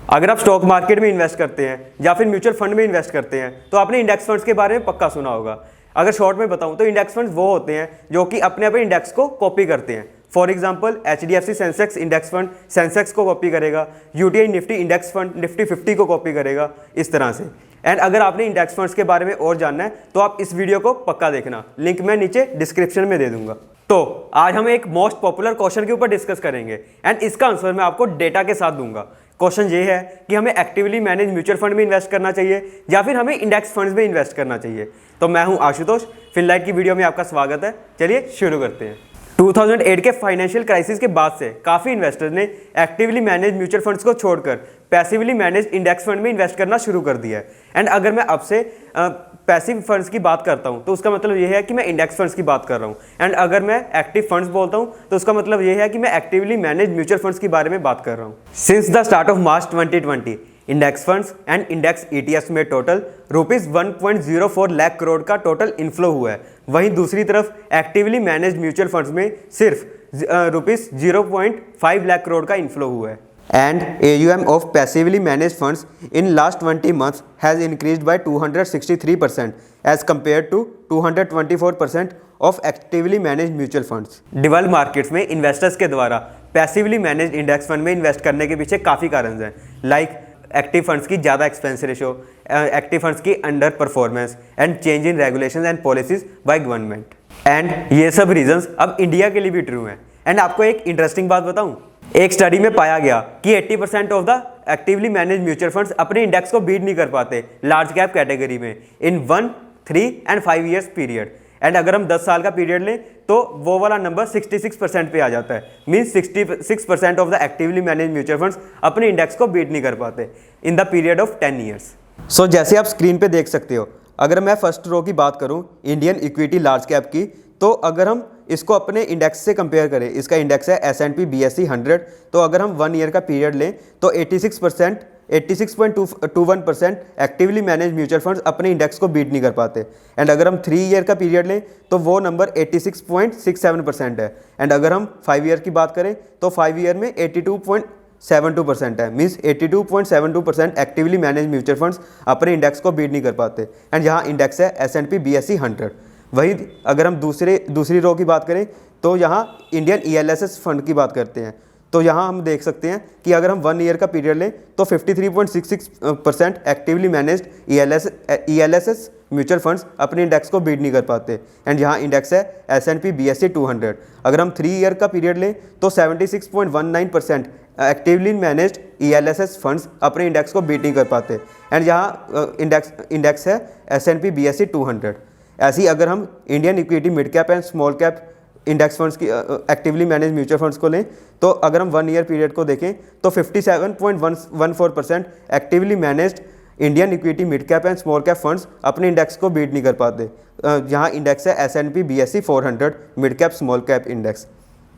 अगर आप stock market में इन्वेस्ट करते हैं या फिर म्यूचुअल फंड में इन्वेस्ट करते हैं तो आपने इंडेक्स फंड्स के बारे में पक्का सुना होगा। अगर शॉर्ट में बताऊं तो इंडेक्स फंड्स वो होते हैं जो कि अपने अपने इंडेक्स को कॉपी करते हैं। For example HDFC Sensex index fund Sensex को कॉपी करेगा, UTI Nifty index fund Nifty 50 को कॉपी करेगा, इस तरह से। एंड अगर आपने इंडेक्स फंड्स के बारे में और जानना है तो आप इस वीडियो को पक्का देखना, लिंक मैं नीचे डिस्क्रिप्शन में दे दूंगा। तो आज हम एक मोस्ट पॉपुलर क्वेश्चन के ऊपर डिस्कस करेंगे एंड इसका आंसर मैं आपको डेटा के साथ दूंगा। क्वेश्चन ये है कि हमें एक्टिवली मैनेज म्यूचुअल फंड में इन्वेस्ट करना चाहिए या फिर हमें इंडेक्स फंड्स में इन्वेस्ट करना चाहिए। तो मैं हूं आशुतोष, फिनलाइट की वीडियो में आपका स्वागत है। चलिए शुरू करते हैं। 2008 के फाइनेंशियल क्राइसिस के बाद से काफ़ी इन्वेस्टर्स ने एक्टिवली मैनेज म्यूचुअल फंड्स को छोड़कर पैसिवली मैनेज इंडेक्स फंड में इन्वेस्ट करना शुरू कर दिया है। एंड अगर मैं आपसे पैसिव फंड्स की बात करता हूं तो उसका मतलब यह है कि मैं इंडेक्स फंड्स की बात कर रहा हूं। एंड अगर मैं एक्टिव फंड्स बोलता हूं तो उसका मतलब यह है कि मैं एक्टिवली मैनेज म्यूचुअल फंड्स के बारे में बात कर रहा हूं। Since the start of March 2020 index funds and index ETFs में टोटल रुपीज 1.04 लाख करोड़ का टोटल इनफ्लो हुआ है। वहीं दूसरी तरफ एक्टिवली मैनेज म्यूचुअल फंड्स में सिर्फ रुपीज 0.5 लाख करोड़ का इनफ्लो हुआ है। And AUM of passively managed funds in last 20 months has increased by 263% as compared to 224% of actively managed mutual funds. Developed markets में इन्वेस्टर्स के द्वारा पैसिवली मैनेज इंडेक्स फंड में invest करने के पीछे काफ़ी कारण हैं, लाइक एक्टिव फंड्स की ज़्यादा एक्सपेंस रेशो, एक्टिव फंड्स की under performance and change in regulations and policies by government. And ये सब रीजंस अब इंडिया के लिए भी ट्रू हैं। एंड आपको एक इंटरेस्टिंग बात बताऊं, एक स्टडी में पाया गया कि 80% of the actively manage mutual funds अपने इंडेक्स को बीट नहीं कर पाते लार्ज कैप कैटेगरी में इन 1, 3 एंड 5 ईयर्स पीरियड। एंड अगर हम 10 साल का पीरियड लें तो वो वाला नंबर 66% पे आ जाता है। Means 66% of the actively manage mutual funds अपने इंडेक्स को बीट नहीं कर पाते in the period of 10 years. So जैसे आप स्क्रीन पे देख सकते हो, अगर मैं फर्स्ट रो की बात करूँ इंडियन इक्विटी लार्ज कैप की, तो अगर हम इसको अपने इंडेक्स से कंपेयर करें, इसका इंडेक्स है S&P BSE 100, तो अगर हम 1 ईयर का पीरियड लें तो 86.21% एक्टिवली मैनेज म्यूचुअल फंड्स अपने इंडेक्स को बीट नहीं कर पाते। एंड अगर हम 3 ईयर का पीरियड लें तो वो नंबर 86.67% है। एंड अगर हम 5 ईयर की बात करें तो 5 ईयर में 82.72% है। Means 82.72% actively manage mutual funds अपने इंडेक्स को बीट नहीं कर पाते। एंड यहाँ इंडेक्स है S&P BSE 100। वही अगर हम दूसरी रो की बात करें तो यहाँ इंडियन ELSS फंड की बात करते हैं, तो यहाँ हम देख सकते हैं कि अगर हम 1 ईयर का पीरियड लें तो 53.66% actively managed ELSS mutual funds अपने इंडेक्स को बीट नहीं कर पाते। एंड यहाँ इंडेक्स है S&P BSE 200। अगर हम 3 ईयर का पीरियड लें तो 76.19% एक्टिवली मैनेज्ड ELSS फंड्स अपने इंडेक्स को बीट नहीं कर पाते। एंड यहाँ इंडेक्स है S&P BSE 200। ऐसे ही अगर हम Indian equity mid cap and small cap index funds की एक्टिवली मैनेज म्यूचुअल फंड्स को लें तो अगर हम 1 ईयर पीरियड को देखें तो 57.14% actively managed Indian equity mid cap and small cap funds अपने इंडेक्स को बीट नहीं कर पाते। यहाँ इंडेक्स है S&P BSE 400 mid cap small cap index.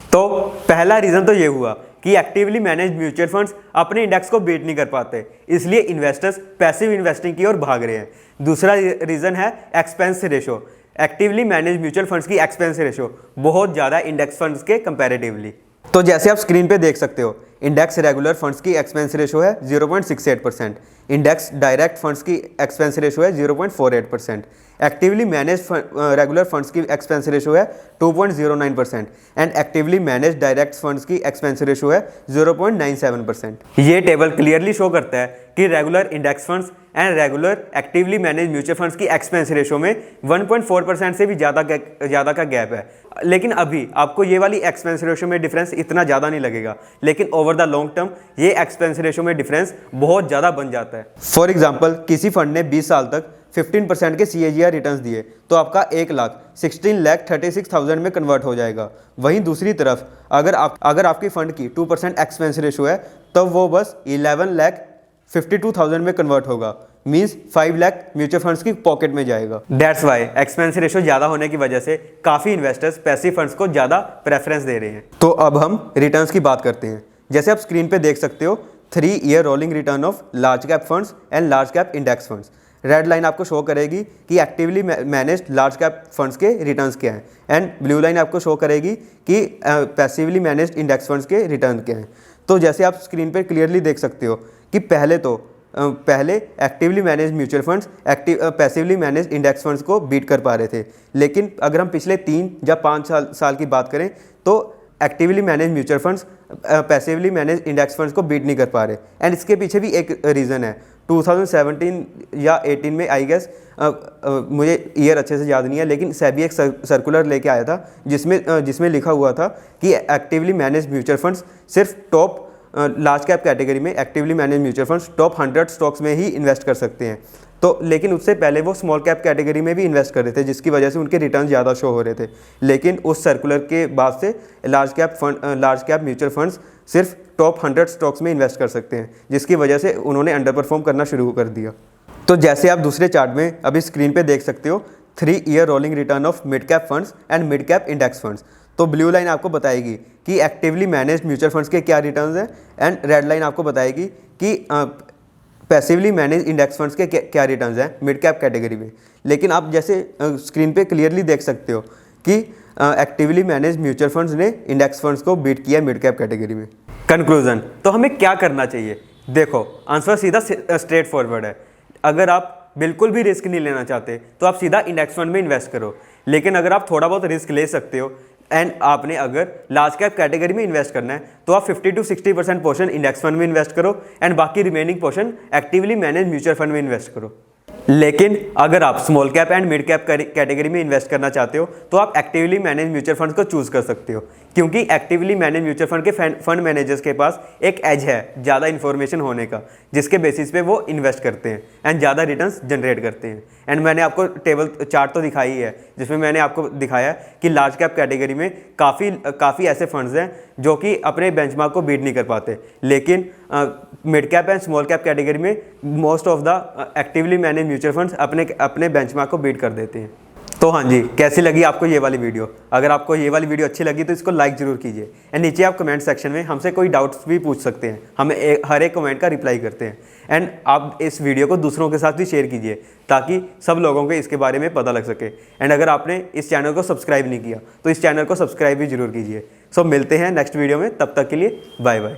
तो पहला रीज़न तो ये हुआ कि एक्टिवली मैनेज म्यूचुअल फंड्स अपने इंडेक्स को बीट नहीं कर पाते, इसलिए इन्वेस्टर्स पैसिव इन्वेस्टिंग की ओर भाग रहे हैं। दूसरा रीज़न है expense ratio. Actively manage mutual funds की एक्सपेंस रेशो बहुत ज़्यादा इंडेक्स फंड्स के कंपैरेटिवली। तो जैसे आप स्क्रीन पे देख सकते हो, इंडेक्स रेगुलर फंड्स की एक्सपेंस रेशो है 0.68%, इंडेक्स डायरेक्ट फंड्स की एक्सपेंस रेशो है 0.48%, एक्टिवली मैनेज रेगुलर फंड्स की एक्सपेंस रेशो है 2.09% and actively manage direct funds की एक्सपेंस रेशो है 0.97%। ये टेबल क्लियरली शो करता है कि regular index funds and regular actively manage mutual funds की एक्सपेंस रेशो में 1.4% से भी ज़्यादा का गैप है। लेकिन अभी आपको ये वाली एक्सपेंस रेशो में डिफरेंस इतना ज़्यादा नहीं लगेगा, लेकिन ओवर द लॉन्ग टर्म ये एक्सपेंस रेशो में डिफरेंस बहुत ज़्यादा बन जाता है। फॉर एग्जाम्पल, किसी फंड ने 20 साल तक 15% के CAGR रिटर्न्स दिए तो आपका 1,16,36,000 में कन्वर्ट हो जाएगा। वहीं दूसरी तरफ अगर आपकी फंड की 2% एक्सपेंस रेशो है तो वो बस 11,52,000 में कन्वर्ट होगा। मीन्स 5 लाख म्यूचुअल फंड्स की पॉकेट में जाएगा। दैट्स वाई एक्सपेंस रेशो ज़्यादा होने की वजह से काफ़ी इन्वेस्टर्स पैसिव फंड्स को ज़्यादा प्रेफरेंस दे रहे हैं। तो अब हम रिटर्न्स की बात करते हैं। जैसे आप स्क्रीन पे देख सकते हो 3 year rolling return of large cap funds and large cap index funds. Red line आपको शो करेगी कि actively managed large cap funds के रिटर्न्स क्या हैं एंड ब्लू लाइन आपको शो करेगी कि पैसिवली मैनेज्ड इंडेक्स फंड्स के रिटर्न क्या हैं। तो जैसे आप स्क्रीन पे क्लियरली देख सकते हो कि पहले actively manage mutual funds passively manage index funds को बीट कर पा रहे थे, लेकिन अगर हम पिछले 3 या 5 साल की बात करें तो actively manage mutual funds passively manage index funds को बीट नहीं कर पा रहे। एंड इसके पीछे भी एक रीज़न है। 2017 या 18 में आई गेस, मुझे ईयर अच्छे से याद नहीं है, लेकिन सेबी एक सर्कुलर लेके आया था जिसमें लिखा हुआ था कि एक्टिवली मैनेज म्यूचुअल फंड्स सिर्फ टॉप लार्ज कैप कैटेगरी में actively manage mutual funds top 100 stocks में ही इन्वेस्ट कर सकते हैं। तो लेकिन उससे पहले वो स्मॉल कैप कैटेगरी में भी इन्वेस्ट कर रहे थे, जिसकी वजह से उनके रिटर्न ज़्यादा शो हो रहे थे। लेकिन उस सर्कुलर के बाद से लार्ज कैप म्यूचुअल फंड्स सिर्फ टॉप 100 स्टॉक्स में इन्वेस्ट कर सकते हैं, जिसकी वजह से उन्होंने अंडर परफॉर्म करना शुरू कर दिया। तो जैसे आप दूसरे चार्ट में अभी स्क्रीन पे देख सकते हो, 3 year rolling return of mid cap funds and mid cap index funds. तो ब्लू लाइन आपको बताएगी कि एक्टिवली मैनेज म्यूचुअल फंड्स के क्या रिटर्न्स हैं, एंड रेड लाइन आपको बताएगी कि पैसिवली मैनेज इंडेक्स फंड्स के क्या रिटर्न्स हैं मिड कैप कैटेगरी में। लेकिन आप जैसे स्क्रीन पे क्लियरली देख सकते हो कि एक्टिवली मैनेज म्यूचुअल फंड्स ने इंडेक्स फंड्स को बीट किया मिड कैप कैटेगरी में। कंक्लूजन, तो हमें क्या करना चाहिए? देखो, आंसर सीधा स्ट्रेट फॉरवर्ड है। अगर आप बिल्कुल भी रिस्क नहीं लेना चाहते तो आप सीधा इंडेक्स फंड में इन्वेस्ट करो। लेकिन अगर आप थोड़ा बहुत रिस्क ले सकते हो एंड आपने अगर लार्ज कैप कैटेगरी में इन्वेस्ट करना है तो आप 50 to 60% पोर्शन इंडेक्स फंड में इन्वेस्ट करो एंड बाकी remaining portion actively manage mutual fund में इन्वेस्ट करो। लेकिन अगर आप small cap and mid cap category में इन्वेस्ट करना चाहते हो तो आप एक्टिवली मैनेज म्यूचुअल फंड को चूज कर सकते हो, क्योंकि एक्टिवली मैनेज म्यूचुअल फंड के फंड मैनेजर्स के पास एक एज है ज़्यादा इन्फॉर्मेशन होने का, जिसके बेसिस पे वो इन्वेस्ट करते हैं एंड ज़्यादा रिटर्न्स जनरेट करते हैं। एंड मैंने आपको टेबल चार्ट तो दिखाई है, जिसमें मैंने आपको दिखाया कि लार्ज कैप कैटेगरी में काफ़ी ऐसे फंड्स हैं जो कि अपने बेंचमार्क को बीट नहीं कर पाते, लेकिन mid cap and small cap category में most of the actively manage mutual funds अपने बेंचमार्क को बीट कर देते हैं। तो हाँ जी, कैसी लगी आपको ये वाली वीडियो? अगर आपको ये वाली वीडियो अच्छी लगी तो इसको लाइक जरूर कीजिए एंड नीचे आप कमेंट सेक्शन में हमसे कोई डाउट्स भी पूछ सकते हैं, हमें हर एक कमेंट का रिप्लाई करते हैं। एंड आप इस वीडियो को दूसरों के साथ भी शेयर कीजिए ताकि सब लोगों को इसके बारे में पता लग सके। एंड अगर आपने इस चैनल को सब्सक्राइब नहीं किया तो इस चैनल को सब्सक्राइब भी जरूर कीजिए। सो मिलते हैं नेक्स्ट वीडियो में, तब तक के लिए बाय बाय।